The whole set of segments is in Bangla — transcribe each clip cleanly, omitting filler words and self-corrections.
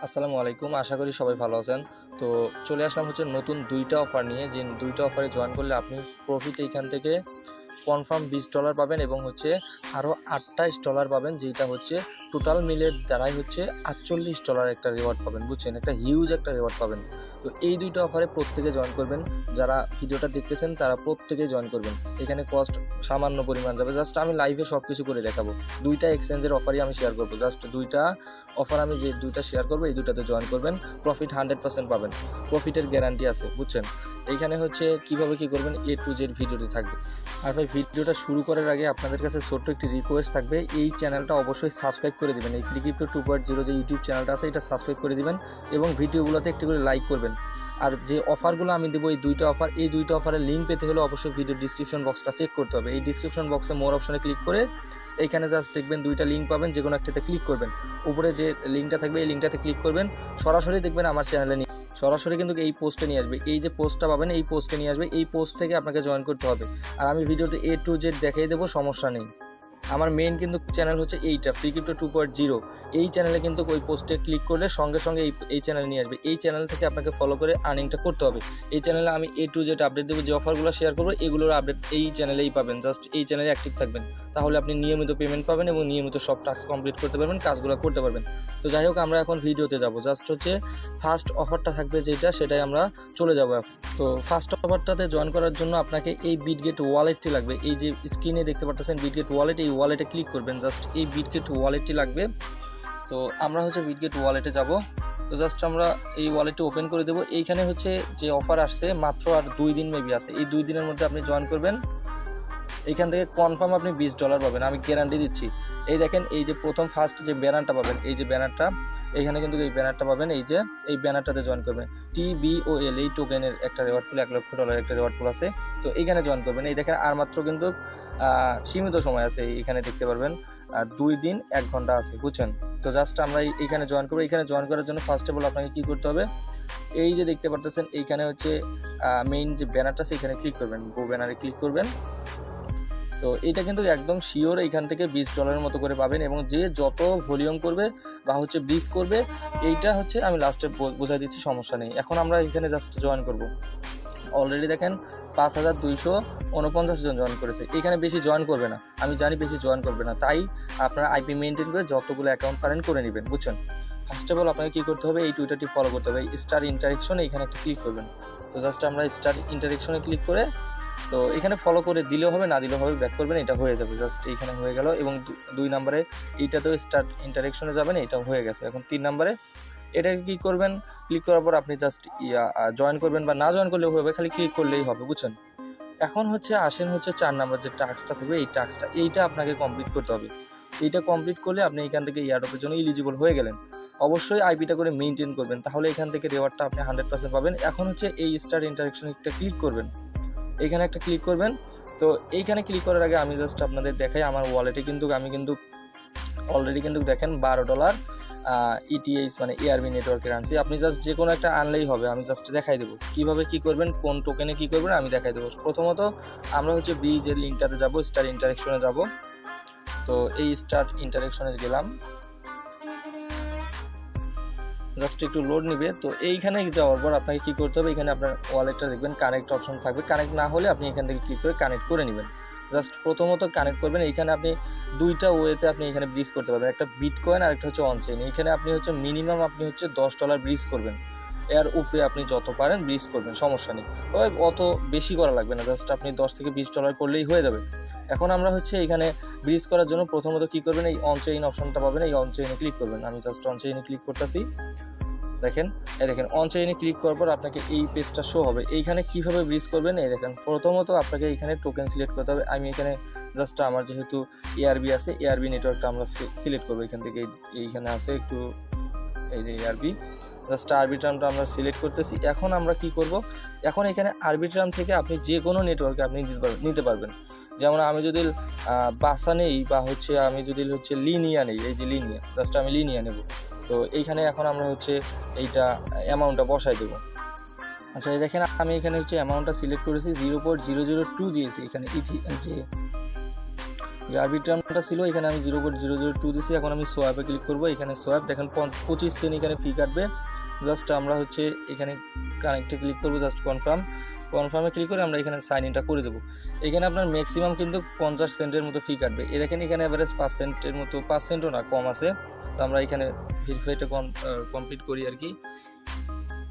আসসালামু আলাইকুম, আশা করি সবাই ভালো আছেন। তো চলে আসলাম হচ্ছে নতুন 2টা অফার নিয়ে, যে 2টা অফারে জয়েন করলে আপনি প্রফিট এইখান থেকে কনফার্ম $20 পাবেন এবং হচ্ছে আরও $28 পাবেন, যেটা হচ্ছে টোটাল মিলের দ্বারাই হচ্ছে $48 একটা রিওয়ার্ড পাবেন। বুঝছেন, একটা হিউজ একটা রিওয়ার্ড পাবেন। তো এই 2টা অফারে প্রত্যেকে জয়েন করবেন। যারা ভিডিওটা দেখতেছেন তারা প্রত্যেকে জয়েন করবেন। এখানে কস্ট সামান্য পরিমাণ যাবে, জাস্ট আমি লাইভে সব কিছু করে দেখাবো। 2টা এক্সচেঞ্জের অফারই আমি শেয়ার করবো, জাস্ট 2টা অফার আমি যে 2টা শেয়ার করবো এই 2টাতে জয়েন করবেন, প্রফিট 100% পাবেন, প্রফিটের গ্যারান্টি আছে। বুঝছেন, এইখানে হচ্ছে কিভাবে কি করবেন A to Z ভিডিওতে থাকবে। আর ভাই, ভিডিওটা শুরু করার আগে আপনাদের কাছে ছোট্ট একটি রিকোয়েস্ট থাকবে, এই চ্যানেলটা অবশ্যই সাবস্ক্রাইব করে দিবেন। এই ক্রিপ্টো 2.0 যে ইউটিউব চ্যানেলটা আছে এটা সাবস্ক্রাইব করে দিবেন এবং ভিডিওগুলোতে একটু করে লাইক করবেন। আর যে অফারগুলো আমি দেবো এই 2টা অফার, এই 2টা অফারের লিঙ্ক পেতে হলে অবশ্যই ভিডিও ডিসক্রিপশন বক্সটা চেক করতে হবে। এই ডিসক্রিপশন বক্সে মোর অপশনে ক্লিক করে এইখানে জাস্ট দেখবেন 2টা লিঙ্ক পাবেন, যে কোনো একটাতে ক্লিক করবেন। উপরে যে লিঙ্কটা থাকবে এই লিঙ্কটাতে ক্লিক করবেন, সরাসরি দেখবেন আমার চ্যানেলে নিয়ে সরাসরি কিন্তু এই পোস্টে নিয়ে আসবে। এই যে পোস্টটা পাবেন এই পোস্টে নিয়ে আসবে, এই পোস্ট থেকে আপনাকে জয়েন করতে হবে। আর আমি ভিডিওতে A to Z দেখিয়ে দেবো, সমস্যা নেই। আমার মেইন কিন্তু চ্যানেল হচ্ছে এইটা ক্রিপ্টো 2.0। এই চ্যানেলে কিন্তু ওই পোস্টে ক্লিক করলে সঙ্গে সঙ্গে এই চ্যানেল নিয়ে আসবে। এই চ্যানেল থেকে আপনাকে ফলো করে আর্নিংটা করতে হবে। এই চ্যানেলে আমি A to Z আপডেট দেবো, যে অফারগুলো শেয়ার করবো এগুলোর আপডেট এই চ্যানেলেই পাবেন। জাস্ট এই চ্যানেলে অ্যাক্টিভ থাকবেন, তাহলে আপনি নিয়মিত পেমেন্ট পাবেন এবং নিয়মিত সব টাস্ক কমপ্লিট করতে পারবেন, কাজগুলো করতে পারবেন। তো যাই হোক, আমরা এখন ভিডিওতে যাব। জাস্ট হচ্ছে ফার্স্ট অফারটা থাকবে যেটা, সেটাই আমরা চলে যাব এখন। তো ফার্স্ট অফারটাতে জয়েন করার জন্য আপনাকে এই বিটগেট ওয়ালেটটি লাগবে। এই যে স্ক্রিনে দেখতে পাচ্ছেন বিটগেট ওয়ালেট, এই ওয়ালেটে ক্লিক করবেন। জাস্ট এই বিটগেট ওয়ালেটটি লাগবে। তো আমরা হচ্ছে বিটগেট ওয়ালেটে যাব। তো জাস্ট আমরা এই ওয়ালেটটি ওপেন করে দেবো। এইখানে হচ্ছে যে অফার আসছে মাত্র আর 2 দিন মেবি আছে, এই 2 দিনের মধ্যে আপনি জয়েন করবেন। এইখান থেকে কনফার্ম আপনি $20 পাবেন, আমি গ্যারান্টি দিচ্ছি। এই দেখেন, এই যে প্রথম ফার্স্ট যে ব্যানারটা পাবেন, এই যে ব্যানারটা, এইখানে কিন্তু এই ব্যানারটা পাবেন। এই যে এই ব্যানারটাতে জয়েন করবেন। TBOL এই টোকেনের একটা রিওয়ার্ড পুল, $1,00,000 একটা রিওয়ার্ড পুল আছে। তো এইখানে জয়েন করবেন। এই দেখেন, আর মাত্র কিন্তু সীমিত সময় আছে, এইখানে দেখতে পারবেন 2 দিন 1 ঘন্টা আছে। বুঝছেন, তো জাস্ট আমরা এইখানে জয়েন করবো। এইখানে জয়েন করার জন্য ফার্স্ট অফ অল আপনাকে কী করতে হবে, এই যে দেখতে পারতেছেন এইখানে হচ্ছে মেইন যে ব্যানারটা আছে এখানে ক্লিক করবেন, গো ব্যানারে ক্লিক করবেন। তো এটা কিন্তু একদম শিওর এইখান থেকে $20 মতো করে পাবেন, এবং যে যত ভলিউম করবে বা হচ্ছে ব্রিজ করবে, এইটা হচ্ছে আমি লাস্টে বোঝাই দিচ্ছি, সমস্যা নেই। এখন আমরা এখানে জাস্ট জয়েন করব। অলরেডি দেখেন 5249 জন জয়েন করেছে। এখানে বেশি জয়েন করবে না, আমি জানি বেশি জয়েন করবে না, তাই আপনারা আইপি মেনটেন করে যতগুলো অ্যাকাউন্ট পারেন করে নেবেন। বুঝছেন, ফার্স্ট অফ অল আপনাকে কী করতে হবে, এই টুইটারটি ফলো করতে হবে। স্টার ইন্টারেকশন এইখানে একটা ক্লিক করবেন। তো জাস্ট আমরা স্টার ইন্টারেকশনে ক্লিক করে, তো এখানে ফলো করে দিলেও হবে, না দিলেও হবে, ব্যাক করবেন, এটা হয়ে যাবে। জাস্ট এইখানে হয়ে গেল। এবং 2 নম্বরে এইটাতেও স্টার্ট ইন্টারেকশনে যাবেন, এটাও হয়ে গেছে। এখন 3 নম্বরে এটাকে কী করবেন, ক্লিক করার পর আপনি জাস্ট জয়েন করবেন, বা না জয়েন করলেও হবে, খালি ক্লিক করলেই হবে। বুঝছেন, এখন হচ্ছে আসেন হচ্ছে 4 নম্বর যে টাস্কটা থাকবে, এই টাস্কটা এইটা আপনাকে কমপ্লিট করতে হবে। এইটা কমপ্লিট করলে আপনি এখান থেকে এয়ারড্রপের জন্য এলিজিবল হয়ে গেলেন। অবশ্যই আইপিটা করে মেনটেন করবেন, তাহলে এখান থেকে রিওয়ার্ডটা আপনি 100% পাবেন। এখন হচ্ছে এই স্টার ইন্টারেকশন একটা ক্লিক করবেন, এইখানে একটা ক্লিক করবেন। তো এইখানে ক্লিক করার আগে আমি জাস্ট আপনাদের দেখাই, আমার ওয়ালেটে কিন্তু আমি কিন্তু অলরেডি কিন্তু দেখেন $12 ETH মানে ARB নেটওয়ার্কের আনছি। আপনি জাস্ট যে কোনো একটা আনলেই হবে, আমি জাস্ট দেখাই দেবো কীভাবে কী করবেন, কোন টোকেনে কী করবেন আমি দেখাই দেবো। প্রথমত আমরা হচ্ছে ব্রিজের লিঙ্কটাতে যাব, স্টার ইন্টারেকশনে যাব। তো এই স্টার ইন্টারেকশনে গেলাম, জাস্ট একটু লোড নিবে। তো এইখানে যাওয়ার পর আপনাকে কী করতে হবে, এখানে আপনার ওয়ালেটটা দেখবেন কানেক্ট অপশন থাকবে। কানেক্ট না হলে আপনি এখান থেকে ক্লিক করে কানেক্ট করে নেবেন। জাস্ট প্রথমত কানেক্ট করবেন। এইখানে আপনি 2টা ওয়েতে আপনি এখানে ব্রিজ করতে পারবেন, একটা বিটকয়েন আর একটা হচ্ছে অনচেইন। এইখানে আপনি হচ্ছে মিনিমাম আপনি হচ্ছে $10 ব্রিজ করবেন, এর উপরে আপনি যত পারেন ব্রিজ করবেন, সমস্যা নেই। তবে অত বেশি করা লাগবে না, জাস্ট আপনি $10 থেকে $20 করলেই হয়ে যাবে। এখন আমরা হচ্ছে এখানে ব্রিজ করার জন্য প্রথমত কী করবেন, এই অনচেইন অপশনটা পাবেন, এই অনচেইনে ক্লিক করবেন। আমি জাস্ট অনচেইনে ক্লিক করতেছি। দেখেন, এই দেখেন অনচেইনে ক্লিক করার পর আপনাকে এই পেজটা শো হবে। এইখানে কিভাবে ব্রিজ করবেন, এই দেখেন প্রথমত আপনাকে এখানে টোকেন সিলেক্ট করতে হবে। আমি এখানে জাস্ট আমার যেহেতু ARB আছে, ARB নেটওয়ার্কটা আমরা সিলেক্ট করবো। এখান থেকে এইখানে আছে একটু, এই যে ARB, জাস্ট আরবিট্রামটা আমরা সিলেক্ট করতেছি। এখন আমরা কি করব, এখন এখানে আরবিট্রাম থেকে আপনি যে কোনো নেটওয়ার্কে আপনি নিতে পারবেন। যেমন আমি যদি বাসা নেই, বা হচ্ছে আমি যদি হচ্ছে লিনিয়া নেই, এই যে লিনিয়া, জাস্ট আমি লিনিয়া নেব। তো এইখানে এখন আমরা হচ্ছে এইটা অ্যামাউন্টটা বসাই দেবো। আচ্ছা, এই দেখেন আমি এখানে হচ্ছে অ্যামাউন্টটা সিলেক্ট করেছি, 0.002 দিয়েছি এখানে যে যে আরবিট্রামটা ছিল এখানে আমি 0.002 দিছি। এখন আমি সোয়াপে ক্লিক করব, এখানে সোয়াপ দেখেন 25 সেন্ট এখানে ফি কাটবে। জাস্ট আমরা হচ্ছে এখানে কানেক্টে ক্লিক করব, জাস্ট কনফার্মে ক্লিক করে আমরা এখানে সাইন ইনটা করে দেবো। এখানে আপনার ম্যাক্সিমাম কিন্তু 50 সেন্টের মতো ফি কাটবে। এ দেখেন এখানে অ্যাভারেজ 5 সেন্টের মতো, 5 সেন্টও না, কম আছে। তো আমরা এখানে ভেরিফাইটা কমপ্লিট করি আর কি।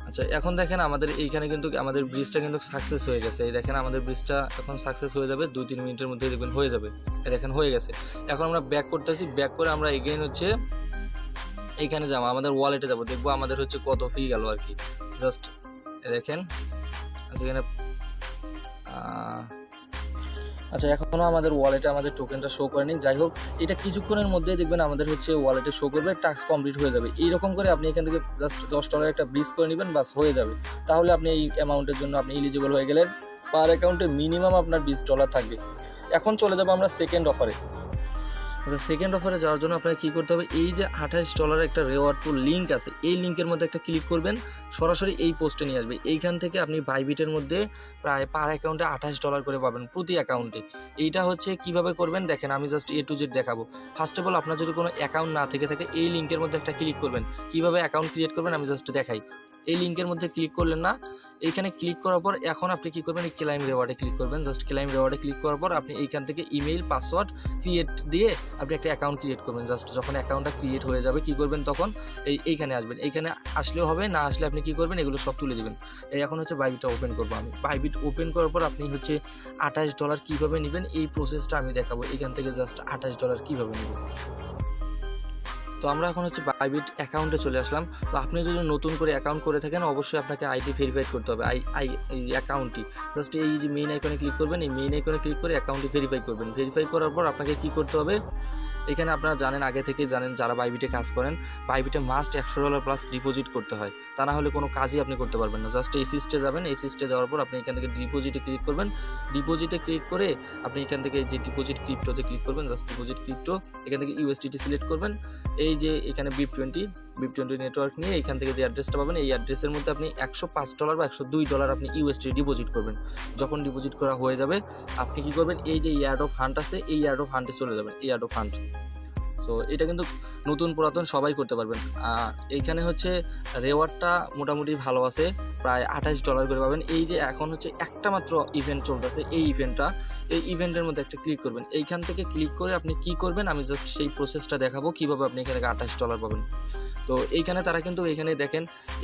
আচ্ছা, এখন দেখেন আমাদের এইখানে কিন্তু আমাদের ব্রিজটা কিন্তু সাকসেস হয়ে গেছে। এই দেখেন আমাদের ব্রিজটা এখন সাকসেস হয়ে যাবে, 2-3 মিনিটের মধ্যে দেখবেন হয়ে যাবে। এই দেখেন হয়ে গেছে। এখন আমরা ব্যাক করতেছি, ব্যাক করে আমরা এগেইন হচ্ছে এইখানে যাবো, আমাদের ওয়ালেটে যাবো, দেখবো আমাদের হচ্ছে কত ফি গেল আর কি। জাস্ট দেখেন এখানে আচ্ছা, এখনও আমাদের ওয়ালেটে আমাদের টোকেনটা শো করেনি। যাই হোক, এটা কিছুক্ষণের মধ্যেই দেখবেন আমাদের হচ্ছে ওয়ালেটে শো করবে, টাস্ক কমপ্লিট হয়ে যাবে। এইরকম করে আপনি এখান থেকে জাস্ট $10 একটা ব্রিজ করে নেবেন, বাস হয়ে যাবে। তাহলে আপনি এই অ্যামাউন্টের জন্য আপনি এলিজিবল হয়ে গেলেন। পার অ্যাকাউন্টে মিনিমাম আপনার $20 থাকবে। এখন চলে যাবো আমরা সেকেন্ড অফারে। আচ্ছা, সেকেন্ড অফারে যাওয়ার জন্য আপনাকে কী করতে হবে, এই যে $28 একটা রেওয়ার্ড টু লিঙ্ক আছে, এই লিঙ্কের মধ্যে একটা ক্লিক করবেন, সরাসরি এই পোস্টে নিয়ে আসবে। এইখান থেকে আপনি বাইবিটের মধ্যে প্রায় পার অ্যাকাউন্টে $28 করে পাবেন প্রতি অ্যাকাউন্টে। এইটা হচ্ছে কিভাবে করবেন দেখেন, আমি জাস্ট A to Z দেখাবো। ফার্স্ট অফ অল আপনার যদি কোনো অ্যাকাউন্ট না থেকে থাকে, এই লিঙ্কের মধ্যে একটা ক্লিক করবেন। কিভাবে অ্যাকাউন্ট ক্রিয়েট করবেন আমি জাস্ট দেখাই। এই লিঙ্কের মধ্যে ক্লিক করলেন না, এইখানে ক্লিক করার পর এখন আপনি কী করবেন, এই ক্লাইম রেওয়ার্ডে ক্লিক করবেন। জাস্ট ক্লাইম রেওয়ার্ডে ক্লিক করার পর আপনি এইখান থেকে ইমেইল পাসওয়ার্ড ক্রিয়েট দিয়ে আপনি একটা অ্যাকাউন্ট ক্রিয়েট করবেন। জাস্ট যখন অ্যাকাউন্টটা ক্রিয়েট হয়ে যাবে কী করবেন, তখন এইখানে আসবেন। এইখানে আসলেও হবে, না আসলে আপনি কী করবেন, এগুলো সব তুলে দেবেন। এখন হচ্ছে বাইবিটটা ওপেন করবো আমি। বাইবিট ওপেন করার পর আপনি হচ্ছে $28 কীভাবে নেবেন এই প্রসেসটা আমি দেখাবো। এইখান থেকে জাস্ট $28 কীভাবে নেবেন। তো আমরা এখন হচ্ছে বাইবিট অ্যাকাউন্টে চলে আসলাম। তো আপনি যদি নতুন করে অ্যাকাউন্ট করে থাকেন, অবশ্যই আপনাকে আইডি ভেরিফাই করতে হবে। এই অ্যাকাউন্টটি জাস্ট এই যে মেইন আইকনে ক্লিক করবেন, এই মেইন আইকনে ক্লিক করে অ্যাকাউন্টটি ভেরিফাই করবেন। ভেরিফাই করার পর আপনাকে কী করতে হবে, এখানে আপনারা জানেন, আগে থেকেই জানেন যারা বাইবিটে কাজ করেন, বাইবিটে মাস্ট $100 প্লাস ডিপোজিট করতে হয়, তা না হলে কোনো কাজই আপনি করতে পারবেন না। জাস্ট এই সিস্টে যাবেন, এই সিস্টে যাওয়ার পর আপনি এখান থেকে ডিপোজিটে ক্লিক করবেন। ডিপোজিটে ক্লিক করে আপনি এখান থেকে যে ডিপোজিট ক্রিপ্টোতে ক্লিক করবেন, জাস্ট ডিপোজিট ক্রিপ্টো, এখান থেকে USDT সিলেক্ট করবেন। এই যে এখানে BIP20 নেটওয়ার্ক নিয়ে এখান থেকে যে অ্যাড্রেসটা পাবেন, এই অ্যাড্রেসের মধ্যে আপনি $105 বা $102 আপনি USD ডিপোজিট করবেন। যখন ডিপোজিট করা হয়ে যাবে আপনি কি করবেন, এই যে ইয়ার্ড অফ ফান্ড আছে, এই ইয়ার্ড অফ ফান্ডে চলে যাবেন, ইয়ার্ড অফ ফান্ড। সো এটা কিন্তু নতুন পুরাতন সবাই করতে পারবেন। এইখানে হচ্ছে রেওয়ার্ডটা মোটামুটি ভালো আছে, প্রায় $28 করে পাবেন। এই যে এখন হচ্ছে একটা মাত্র ইভেন্ট চলতেছে, এই ইভেন্টের মধ্যে একটা ক্লিক করবেন। এইখান থেকে ক্লিক করে আপনি কি করবেন, আমি জাস্ট সেই প্রসেসটা দেখাবো কীভাবে আপনি এখানে $28 পাবেন। তো এইখানে তারা কিন্তু এখানে দেখেন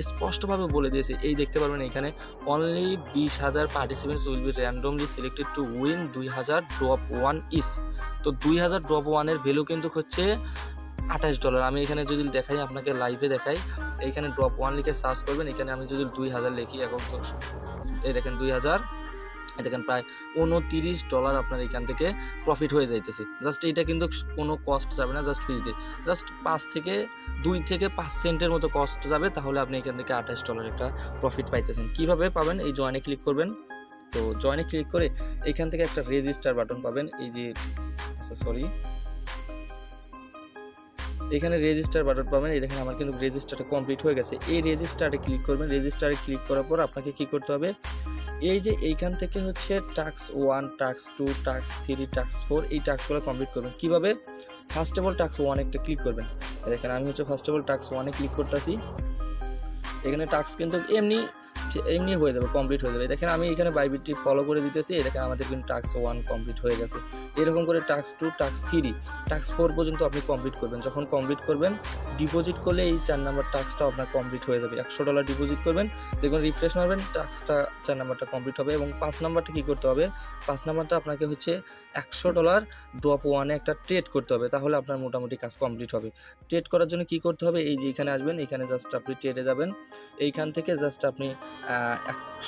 স্পষ্টভাবে বলে দিয়েছে, এই দেখতে পারবেন এখানে only 20,000 participants will be randomly selected to win 2000 drop 1 ইস। তো 2000 ড্রপ 1-এর ভ্যালু কিন্তু হচ্ছে $28। আমি এখানে যদি দেখাই, আপনাকে লাইভে দেখাই, এইখানে ড্রপ 1 লিখে সার্চ করবেন। এখানে আমি যদি 2000 লিখি, এখন তো এই দেখেন 2000, দেখেন প্রায় $29 আপনার এখান থেকে প্রফিট হয়ে যাইতেছে। জাস্ট এইটা কিন্তু কোনো কস্ট যাবে না, জাস্ট ফ্রিতে, জাস্ট 2 থেকে 5 সেন্টের মতো কস্ট যাবে, তাহলে আপনি এখান থেকে $28 একটা প্রফিট পাইতেছেন। কীভাবে পাবেন, এই জয়েনে ক্লিক করবেন। তো জয়েনে ক্লিক করে এখান থেকে একটা রেজিস্টার বাটন পাবেন, এই যে এখানে রেজিস্টার বাটন পাবেন। এই দেখেন আমার কিন্তু রেজিস্টারটা কমপ্লিট হয়ে গেছে। এই রেজিস্টারে ক্লিক করবেন। রেজিস্টারে ক্লিক করার পর আপনাকে কি করতে হবে, এই যে এইখান থেকে হচ্ছে টাস্ক 1, টাস্ক 2, টাস্ক 3, টাস্ক 4, এই টাস্কগুলো কমপ্লিট করবেন। কীভাবে, ফার্স্ট অফ অল টাস্ক 1 একটা ক্লিক করবেন। দেখেন আমি হচ্ছে ফার্স্ট অফ অল টাস্ক 1-এ ক্লিক করতেছি। এখানে টাস্ক কিন্তু এমনি হয়ে যাবে, কমপ্লিট হয়ে যাবে। দেখেন আমি এখানে বাইবিটটি ফলো করে দিতেছি, দেখেন আমাদের কিন্তু টাস্ক 1 কমপ্লিট হয়ে গেছে। এরকম করে টাস্ক 2, টাস্ক 3, টাস্ক 4 পর্যন্ত আপনি কমপ্লিট করবেন। যখন কমপ্লিট করবেন, ডিপোজিট করলে এই 4 নাম্বার টাস্কটা আপনার কমপ্লিট হয়ে যাবে। $100 ডিপোজিট করবেন, দেখবেন রিফ্রেশ মারবেন, টাস্কটা 4 নাম্বারটা কমপ্লিট হবে। এবং 5 নাম্বারটা কী করতে হবে, 5 নাম্বারটা আপনাকে হচ্ছে $100 ড্রপ 1-এ একটা ট্রেড করতে হবে, তাহলে আপনার মোটামুটি কাজ কমপ্লিট হবে। ট্রেড করার জন্য কি করতে হবে, এই যে এখানে আসবেন, এখানে জাস্ট আপনি ট্রেডে যাবেন। এইখান থেকে জাস্ট আপনি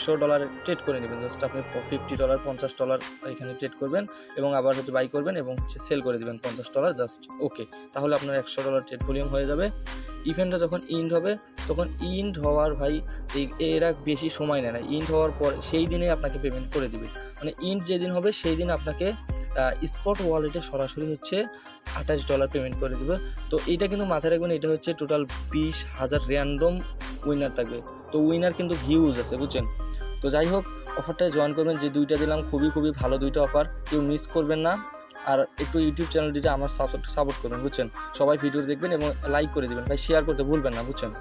$100 ট্রেড করে নেবেন। জাস্ট আপনি $50, $50 এখানে ট্রেড করবেন এবং আবার হচ্ছে বাই করবেন এবং হচ্ছে সেল করে দেবেন $50, জাস্ট ওকে। তাহলে আপনার $100 ট্রেড ভলিউম হয়ে যাবে। ইভেন্টটা যখন ইন্ড হবে, তখন ইন্ড হওয়ার এরা বেশি সময় নেয় না, ইন্ড হওয়ার পর সেই দিনে আপনাকে পেমেন্ট করে দিবে। মানে ইন্ড যেদিন হবে সেই দিন আপনাকে স্পট ওয়ালেটে সরাসরি হচ্ছে $28 পেমেন্ট করে দেবে। তো এইটা কিন্তু মাথায় রাখবেন, এটা হচ্ছে টোটাল 20,000 র্যান্ডম উইনার থাকবে। তো উইনার কিন্তু হিউজ আছে, বুঝছেন। তো যাই হোক, অফারটায় জয়েন করবেন। যে 2টা দিলাম খুবই ভালো 2টা অফার, কেউ মিস করবেন না। আর একটু ইউটিউব চ্যানেলটিতে আমার সাপোর্ট করবেন, বুঝছেন। সবাই ভিডিও দেখবেন এবং লাইক করে দেবেন ভাই, শেয়ার করতে ভুলবেন না, বুঝছেন।